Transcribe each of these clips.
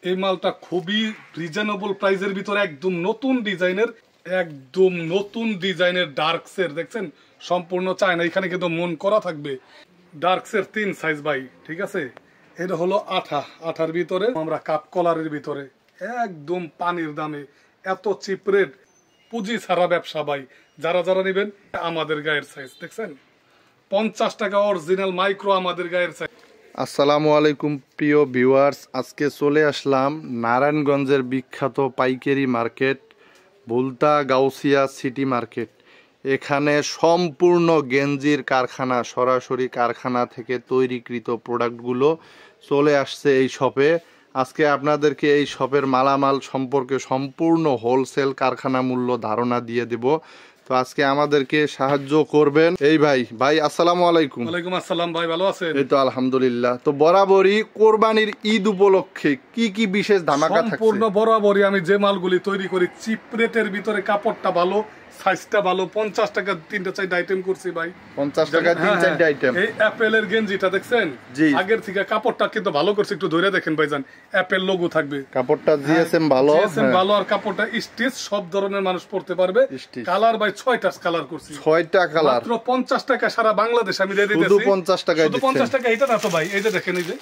এই মালটা খুবই রিজনেবল প্রাইসের ভিতরে একদম নতুন ডিজাইনের ডার্কসের দেখছেন সম্পূর্ণ চায়না। এখানে কিন্তু মন করা থাকবে ডার্কসের 3 সাইজ ভাই, ঠিক আছে। এটা হলো আঠার ভিতরে আমরা কাপ কলারের ভিতরে একদম পানির দামে এত চিপ রেট, পুঁজি ছাড়া ব্যবসা ভাই। যারা যারা নেবেন আমাদের গায়ের সাইজ দেখছেন 50 টাকা অরিজিনাল মাইক্রো আমাদের গায়ের সাইজ। আসসালামু আলাইকুম প্রিয় ভিউয়ার্স, আজকে চলে আসলাম নারায়ণগঞ্জের বিখ্যাত পাইকারি market Bhulta Gausia city market. এখানে সম্পূর্ণ গেঞ্জির কারখানা, সরাসরি কারখানা থেকে তৈরিকৃত প্রোডাক্টগুলো চলে আসছে এই শপে। আজকে আপনাদেরকে এই শপের মালামাল সম্পর্কে সম্পূর্ণ হোলসেল কারখানা মূল্য ধারণা দিয়ে দেব। তো আজকে আমাদেরকে সাহায্য করবেন এই ভাই আসসালামু আলাইকুম। ওয়ালাইকুম আসসালাম ভাই, ভালো আছেন? এই তো আলহামদুলিল্লাহ। তো বরাবরই কোরবানির ঈদ উপলক্ষে কি কি বিশেষ ধামাকা থাকছে? সম্পূর্ণ বরাবরই আমি যে মালগুলি তৈরি করি চিপ রেটের ভিতরে, কাপড়টা ভালো, সাইজটা ভালো, 50 টাকা 3-4 আইটেম করছি ভাই। 50 টাকা 3-4 আইটেম। এই অ্যাপেলের গেঞ্জিটা দেখছেন আগের থেকে কাপড়টা কিন্তু ভালো করছে, একটু ধরে দেখেন ভাইজান, অ্যাপেল লোগো থাকবে, কাপড়টা জিএসএম ভালো, ভালো। আর কাপড়টা স্টিচ সব ধরনের মানুষ পড়তে পারবে। কালার ভাই 6টা কালার করছি, 6টা কালার, মাত্র 50 টাকা সারা বাংলাদেশ আমি দিয়ে দিতেছি। শুধু 50 টাকা, শুধু 50 টাকা। এটা না তো ভাই, এই যে দেখেন, এই যে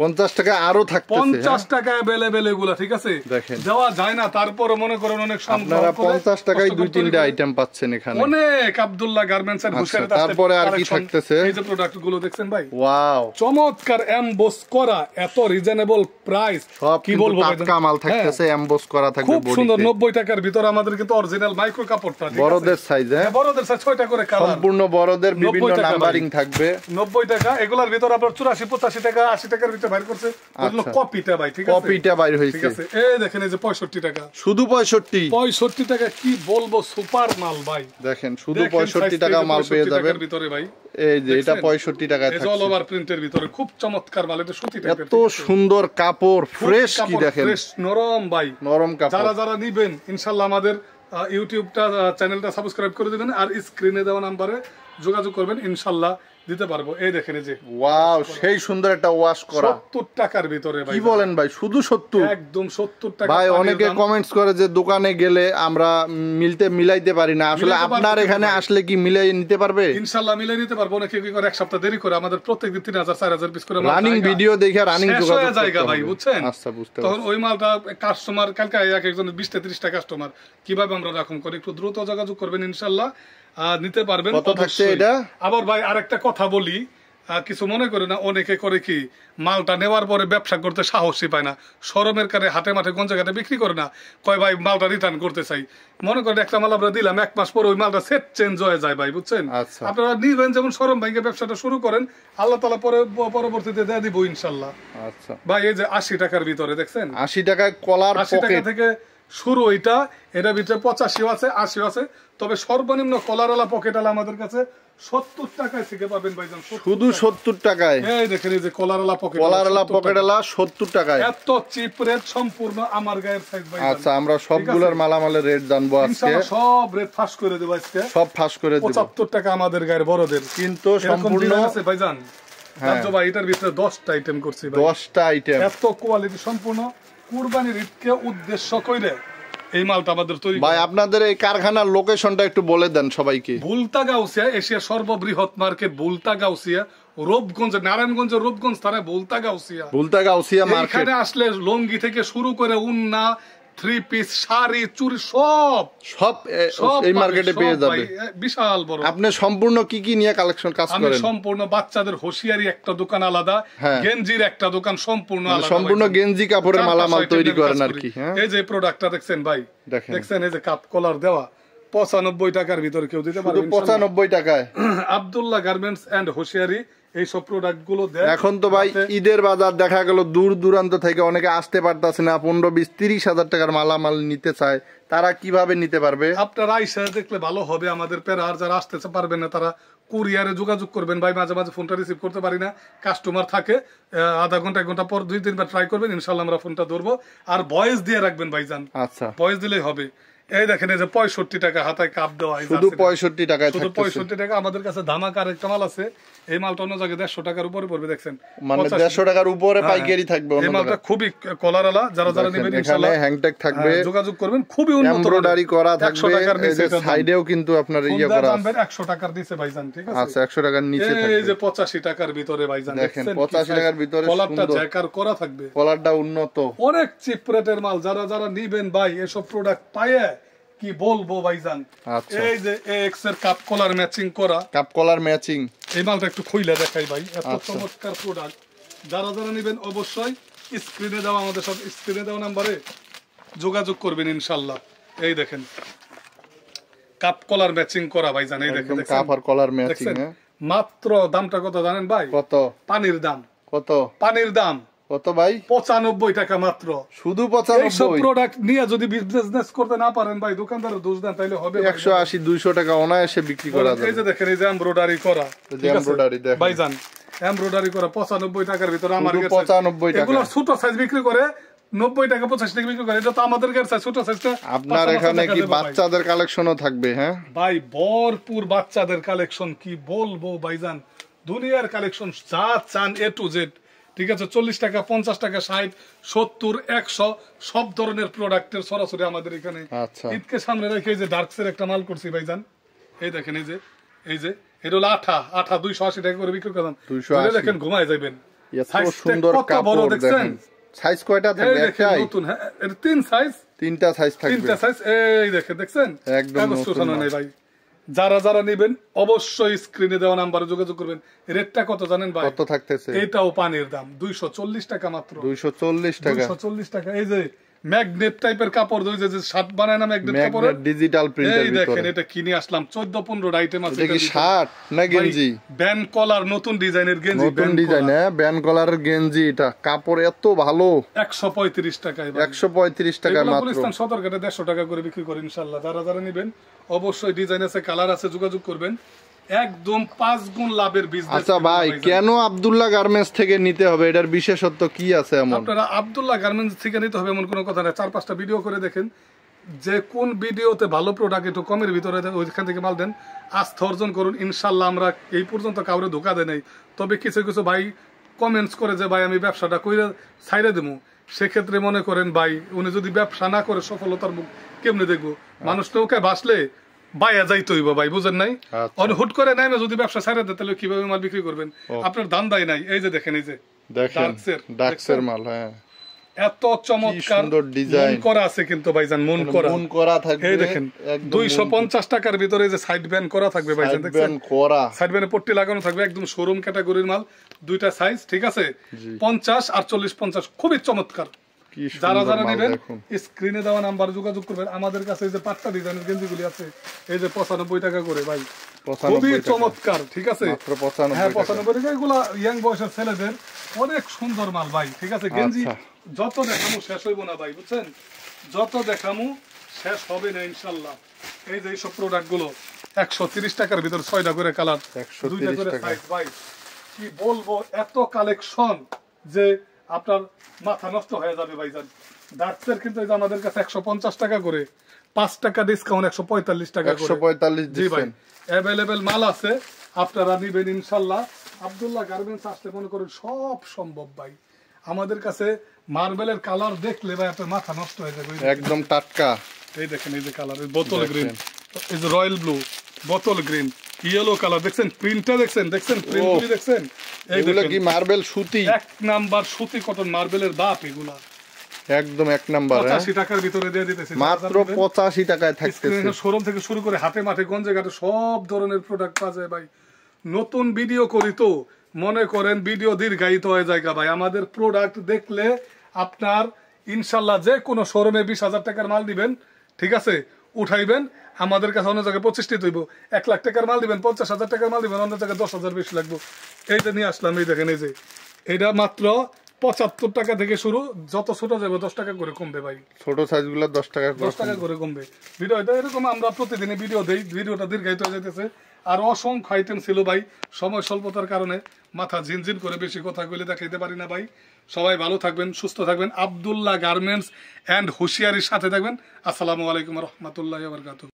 50 টাকা আরো থাকতেছে, 50 টাকা अवेलेबल এগুলা, ঠিক আছে, দেখেন দেওয়া যায় না। তারপরে মনে করেন অনেক আপনারা 50 টাকায় 2-3টা আইটেম পাচ্ছেন এখানে। অনেক আব্দুল্লাহ গার্মেন্টস এর হুশিয়ারি। তারপরে আর কি থাকতেছে? এই যে প্রোডাক্ট গুলো দেখছেন ভাই, ওয়াও, চমৎকার এমবোস করা, এত রিজনেবল প্রাইস, কি বলবো, টাটকা মাল থাকতেছে, এমবোস করা থাকবে, খুব সুন্দর। 90 টাকার ভিতর আমাদের কিন্তু অরিজিনাল মাইক্রো কাপড়টা, বড়দের সাইজ, বড়দের সাইজ 6টা করে কালার, সম্পূর্ণ বড়দের, বিভিন্ন নাম্বারিং থাকবে। 90 টাকা। এগুলার ভিতর আপনার 84-85 টাকা 80 টাকার ভিতর বাইর করছে, ওগুলো কপিটা ভাই, ঠিক আছে, কপিটা বাইর হইছে, ঠিক আছে। এই দেখেন, এই যে 65 টাকা, শুধু 65 টাকা, কি বলবো, সুপার মাল ভাই। দেখেন শুধু 65 টাকা মাল পেয়ে যাবেন ভিতরে ভাই। এই যে এটা 65 টাকায় থাকছে, অল ওভার প্রিন্টের ভিতরে খুব চমৎকার মাল। এটা সুতি টাইপের, এত সুন্দর কাপড়, ফ্রেশ, কি দেখেন, ফ্রেশ নরম ভাই, নরম কাপড়। যারা নিবেন ইনশাআল্লাহ আমাদের ইউটিউবটা চ্যানেলটা সাবস্ক্রাইব করে দিবেন, আর স্ক্রিনে দেওয়া নম্বরে যোগাযোগ করবেন, ইনশাআল্লাহ দিতে পারবো। এই দেখেন, এই যে ওয়াও, সেই সুন্দর একটা ওয়াশ করা, 70 টাকার ভিতরে ভাই। কি বলেন ভাই, শুধু 70? একদম 70 টাকা ভাই। অনেকে কমেন্টস করে যে দোকানে গেলে আমরা মিলাইতে পারি না, আসলে আপনার এখানে আসলে কি মিলাই নিতে পারবে? ইনশাআল্লাহ মিলাই নিতে পারবো। অনেকে কি করে এক সপ্তাহ দেরি করে, আমাদের প্রত্যেকদিন 3000-4000 পিস করে রানিং ভিডিও দেখে রানিং যোগাযোগ জায়গা ভাই, বুঝছেন? আচ্ছা, বুঝতে তখন ওই মালটা কাস্টমার কালকে একজন 20-30টা কাস্টমার, কিভাবে আমরা রাখুন করে, একটু দ্রুত যোগাযোগ করবেন, ইনশাআল্লাহ নিতে পারবেন। কত থাকছে এটা? আবার ভাই আরেকটা কথা বলি, কিছু মনে করে না, অনেকে করে কি মালটা নেওয়ার পরে ব্যবসা করতে সাহসই পায় না, শরমের কারণে হাটে মাঠে গঞ্জে ঘাটে বিক্রি করে না, কয় ভাই মালটা রিটার্ন করতে চাই। মনে করেন একটা মাল আমরা দিলাম, 1 মাস পরে ওই মালটা সেট চেঞ্জ হয়ে যায় ভাই, বুঝছেন? আপনারা নিবেন যেমন শরম ভাইকে ব্যবসাটা শুরু করেন, আল্লাহ তাআলা পরবর্তীতে দিয়ে দিব ইনশাআল্লাহ। আচ্ছা ভাই, এই যে 80 টাকার ভিতরে দেখছেন, 80 টাকায় কলার, 80 টাকা থেকে শুরু। এটার ভিতরে 85 আছে, 80 আছে, তবে সর্বনিম্ন কলারওয়ালা পকেটওয়ালা আমাদের কাছে 70 টাকায় থেকে পাবেন ভাইজান, শুধু 70 টাকায়। এই দেখেন, এই যে কলারওয়ালা পকেটওয়ালা 70 টাকায়, এত চিপ রেট, সম্পূর্ণ আমার গায়ের সাইজ ভাই। আচ্ছা, আমরা সবগুলোর মালামালের রেট জানবো আজকে, সব রেট ফাঁস করে দেব আজকে, সব ফাঁস করে দেব। 75 টাকা আমাদের গায়ের বড়দের, কিন্তু সম্পূর্ণ আছে ভাইজান। ভাই, এটার ভিতরে 10টা আইটেম করছি ভাই, 10টা আইটেম, এত কোয়ালিটি, সম্পূর্ণ কুরবানির ঈদকে উদ্দেশ্য করে এই মালটা আমাদের তৈরি। ভাই, আপনাদের এই কারখানার লোকেশনটা একটু বলে দেন সবাইকে। ভুলতা গাউসিয়া, এশিয়ার সর্ববৃহৎ মার্কেট ভুলতা গাউসিয়া, রূপগঞ্জ, নারায়ণগঞ্জের রূপগঞ্জ থানায় ভুলতা গাউসিয়া মার্কেট। এখানে আসলে লঙ্গি থেকে শুরু করে উন্না, 3 পিস, শাড়ি, চুড়ি, সব এই মার্কেটে পেয়ে যাবে। বিশাল বড়। আপনি সম্পূর্ণ কি কি নিয়ে কালেকশন কাজ করেন? আমি সম্পূর্ণ বাচ্চাদের হোশিয়ারি একটা দোকান আলাদা, গেঞ্জির একটা দোকান সম্পূর্ণ আলাদা, সম্পূর্ণ গেঞ্জি কাপড়ের মালামাল তৈরি করেন আর কি। এই যে প্রোডাক্টটা দেখছেন ভাই, দেখছেন, এই যে কাপ কলার দেওয়া 95 টাকার ভিতরে কেউ দিতে পারবে, 95 টাকায়। আব্দুল্লাহ গার্মেন্টস এন্ড হোশিয়ারি এইসব প্রোডাক্ট গুলো। এখন তো ভাই ঈদের বাজার, দেখা গেল দূর দূরান্ত থেকে অনেকে আসতে পারতেছে না, 15-20-30 হাজার টাকার মালামাল নিতে চায়, তারা কিভাবে নিতে পারবে? আপনারা আইসা দেখলে ভালো হবে। আমাদের পেরার যারা আসতে পারবেন না, তারা কুরিয়ারে যোগাযোগ করবেন ভাই। মাঝে মাঝে ফোনটা রিসিভ করতে পারি না, কাস্টমার থাকে, আধা ঘন্টা 1 ঘন্টা পর 2-3 বার ট্রাই করবেন, ইনশাআল্লাহ আমরা ফোনটা ধরবো। আর ভয়েস দিয়ে রাখবেন ভাইজান, আচ্ছা, ভয়েস দিলেই হবে। এই দেখেন এই যে 65 টাকা হাতায় কাপ দেওয়া শুধু 65 টাকায় শুধু থাকতেছে 65 টাকা। আমাদের কাছে ধামাকা আরেকটা মাল আছে, এই মালটা অন্য জায়গায় 150 টাকার উপরে পড়বে, দেখছেন মানে 150 টাকার উপরে পাইকারি থাকবে। এই মালটা খুবই কলারওয়ালা, যারা যারা নেবেন এখানে ইনশাআল্লাহ হ্যাংটেক থাকবে, যোগাযোগ করবেন, খুবই উন্নত এমব্রয়ডারি করা থাকবে, 100 টাকার এই নিচে যে সাইডেও কিন্তু আপনার ইয়ে করা আছে 100 টাকার নিচে ভাইজান, ঠিক আছে আচ্ছা 100 টাকার নিচে এই থাকবে। যে 85 টাকার ভিতরে ভাইজান, দেখেন দেখছেন 85 টাকার ভিতরে কলারটা সুন্দর জ্যাকার করা থাকবে, কলারটা উন্নত, অনেক চিপ রেটের মাল। যারা যারা নিবেন ভাই এসব প্রোডাক্ট পায়ে কি বলবো ভাইজান। আচ্ছা এই যে এক্স এর কাপ কলার ম্যাচিং করা, কাপ কলার ম্যাচিং, এই মালটা একটু খুইলা দেখাই ভাই, এত আচ্ছা। চমৎকার প্রোডাক্ট। যারা যারা নিবেন অবশ্যই স্ক্রিনে দেওয়া, আমাদের সব স্ক্রিনে দেওয়া নাম্বারে যোগাযোগ করবেন ইনশাআল্লাহ। এই দেখেন কাপ কলার ম্যাচিং করা ভাইজান, এই দেখেন একদম কাপ আর কলার ম্যাচিং। দেখছেন মাত্র দামটা কত জানেন ভাই? কত? পানির দাম। কত? পানির দাম কত ভাই? 95 টাকা মাত্র। শুধু এইসব 95? প্রোডাক্ট নিয়ে যদি বিজনেস করতে না পারেন ভাই, দোকানদারের দোষ দেন তাইলে হবে 180 200 টাকা অনায়াসে বিক্রি করা এই যায়। যে দেখেন এই যে এমব্রয়ডারি করা, এই যে এমব্রয়ডারি দেখেন ভাইজান এমব্রয়ডারি করা 95 টাকার ভিতরে আমার শুধু কাছে 95 টাকা। এগুলো ছোট সাইজ বিক্রি করে 90 টাকা 85 টাকা বিক্রি করে, এটা তো আমাদের কাছে ছোট সাইজটা। আপনার এখানে কি বাচ্চাদের কালেকশনও থাকবে? হ্যাঁ ভাই ভরপুর বাচ্চাদের কালেকশন, কি বলবো ভাইজান, দুনিয়ার কালেকশন যা চান এ টু জেড, ঠিক আছে 40 টাকা 50 টাকা 60 70 100 সব ধরনের প্রোডাক্টের সরাসরি আমাদের এখানে। আচ্ছা ঈদকে সামনে রেখে এই যে ডার্কসের একটা মাল করছি ভাইজান, এই দেখেন এই যে এটা হলো আঠা 280 টাকা করে বিক্রি করলাম, 280 দেখেন ঘুমায় যাবেন। এত সুন্দর কাপড় দেখেন। সাইজ কয়টা থাকবে? একটাই? নতুন, হ্যাঁ এটা তিন সাইজ, তিনটা সাইজ থাকবে, তিনটা সাইজ। এই দেখেন দেখছেন একদম কাগজ নতুন উঠানো মাল। নেই ভাই। যারা যারা নেবেন অবশ্যই স্ক্রিনে দেওয়া নাম্বারে যোগাযোগ করবেন। রেটটা কত জানেন ভাই? কত থাকতেছে? এটাও পানির দাম 240 টাকা মাত্র। 240 টাকা। 240 টাকা। এই যে ম্যাগনেট টাইপের কাপড়, ওই যে শার্ট বানায় না ম্যাগনেট কাপড়ের, ম্যাগনেট ডিজিটাল প্রিন্টের এই ভিতরে। দেখেন এটা কিনে আসলাম 14-15 আইটেম আছে। এটা কি শার্ট না গেঞ্জি? ব্যান্ড কলার নতুন ডিজাইনের গেঞ্জি, নতুন ডিজাইন, হ্যাঁ ব্যান্ড কলারের গেঞ্জি। এটা কাপড় এত ভালো, 135 টাকায়। 135 টাকা মাত্র। গুলিস্তান সদরঘাটে 150 টাকা করে বিক্রি করে ইনশাআল্লাহ। যারা যারা নেবেন অবশ্যই ডিজাইন আছে, কালার আছে, যোগাযোগ করবেন, একদম 5 গুণ লাভের বিজনেস। আচ্ছা ভাই, কেন আব্দুল্লাহ গার্মেন্টস থেকে নিতে হবে? এটার বিশেষত্ব কি আছে এমন? আপনারা আব্দুল্লাহ গার্মেন্টস থেকে নিতে হবে এমন কোনো কথা না। 4-5টা ভিডিও করে দেখেন যে কোন ভিডিওতে ভালো প্রোডাক্ট একটু কমের ভিতরে ওইখান থেকে মাল দেন, আস্থা অর্জন করুন ইনশাআল্লাহ। আমরা এই পর্যন্ত কাউরে ধোকা দেয় নাই, তবে কিছু কিছু ভাই কমেন্টস করে যে ভাই আমি ব্যবসাটা কইরা ছাইড়ে দেবো, সেক্ষেত্রে মনে করেন ভাই উনি যদি ব্যবসা না করে সফলতার মুখ কেমনে দেখবো? মানুষ নৌকায় ভাসলে বাইয়া যাইতে হইব ভাই, বুঝেন নাই? হুট করে নাই না, যদি ব্যবসা ছাইড়ে দেয় তাহলে কিভাবে মাল বিক্রি করবেন? আপনার ধান্দাই নাই। এই যে দেখেন, এই যে দেখেন ডার্কসের মাল, হ্যাঁ এত চমৎকার ডিজাইন করা আছে কিন্তু ভাইজান, মন করা থাকবে। এই দেখেন 250 টাকার ভিতরে যে সাইড ব্যান্ড করা থাকবে ভাইজান, দেখছেন সাইড ব্যান্ডে পট্টি লাগানো থাকবে, একদম শোরুম ক্যাটাগরির মাল। দুইটা সাইজ, ঠিক আছে 50 আর 40-50, খুবই চমৎকার। যারা যারা নেবেন স্ক্রিনে দেওয়া নাম্বার যোগাযোগ করবেন। আমাদের কাছে এই যে পাট্টা ডিজাইনের গেঞ্জিগুলি আছে, এই যে 95 টাকা করে ভাই, খুবই চমৎকার, ঠিক আছে হ্যাঁ 95 টাকা। এগুলা ইয়াং বয়সের ছেলেদের অনেক সুন্দর মাল ভাই, ঠিক আছে। গেঞ্জি যত দেখামু শেষ হইব না ভাই, বুঝছেন, যত দেখামু শেষ হবে না ইনশাআল্লাহ। এই যে এইসব প্রোডাক্ট গুলো 130 টাকার ভিতর 6টা করে কালার, 2টা করে সাইজ ভাই, কি বলবো এত কালেকশন যে আপনার মাথা নষ্ট হয়ে যাবে ভাইজান। ডার্কসের কিন্তু এই যে আমাদের কাছে 150 টাকা করে, 5 টাকা ডিসকাউন্ট 145 টাকা করে। 145 জি ভাই, অ্যাভেলেবেল মাল আছে, আপনারা নিবেন ইনশাআল্লাহ। আব্দুল্লাহ গার্মেন্টস আসলে মনে করেন সব সম্ভব ভাই। আমাদের কাছে মার্বেলের কালার দেখলে ভাই আপনার মাথা নষ্ট হয়ে যাবে, একদম টাটকা। এই দেখেন এই যে কালার, বোতল গ্রিন, এই যে রয়্যাল ব্লু, বোতল গ্রিন, ইয়েলো কালার, দেখছেন প্রিন্টটা, দেখছেন প্রিন্টগুলি দেখছেন। এগুলো কি মার্বেল সুতি? এক নাম্বার সুতি কটন, মার্বেলের বাপ এগুলা, একদম এক নাম্বার। 85 টাকার ভিতরে দিয়ে দিতেছি মাত্র 85 টাকায় থাকতেছে। শোরুম থেকে শুরু করে হাটে মাঠে গঞ্জে ঘাটে সব ধরনের প্রোডাক্ট পাওয়া যায় ভাই। নতুন ভিডিও করি তো মনে করেন ভিডিও দীর্ঘায়িত হয়ে যায় ভাই। আমাদের প্রোডাক্ট দেখলে আপনার ইনশাল্লাহ যে কোনো শোরুমে 20,000 টাকার মাল দিবেন, ঠিক আছে, উঠাইবেন, আমাদের কাছে অন্য জায়গায় 25টি হইব। 1 লাখ টাকার মাল দিবেন, 50,000 টাকার মাল দিবেন, অন্য জায়গায় 10,000 বেশি লাগবে। এইটা নিয়ে আসলাম, এই দেখেন এই যে এটা মাত্র 75 টাকা থেকে শুরু, যত ছোট যাবে 10 টাকা করে কমবে ভাই। ছোট সাইজগুলো 10 টাকা 10 টাকা করে কমবে। ভিডিওটা এরকম আমরা প্রতিদিনই ভিডিও দেই, ভিডিওটা দীর্ঘায়িত হয়ে যেতেছে। আর অসংখ্য আইটেম ছিল ভাই, সময় স্বল্পতার কারণে মাথা ঝিনঝিন করে বেশি কথা বলে দেখাইতে পারি না ভাই। সবাই ভালো থাকবেন, সুস্থ থাকবেন। আব্দুল্লাহ গার্মেন্টস এন্ড হুশিয়ারির সাথে থাকবেন। আসসালামু আলাইকুম রহমতুল্লাহ বারাকাতুহু।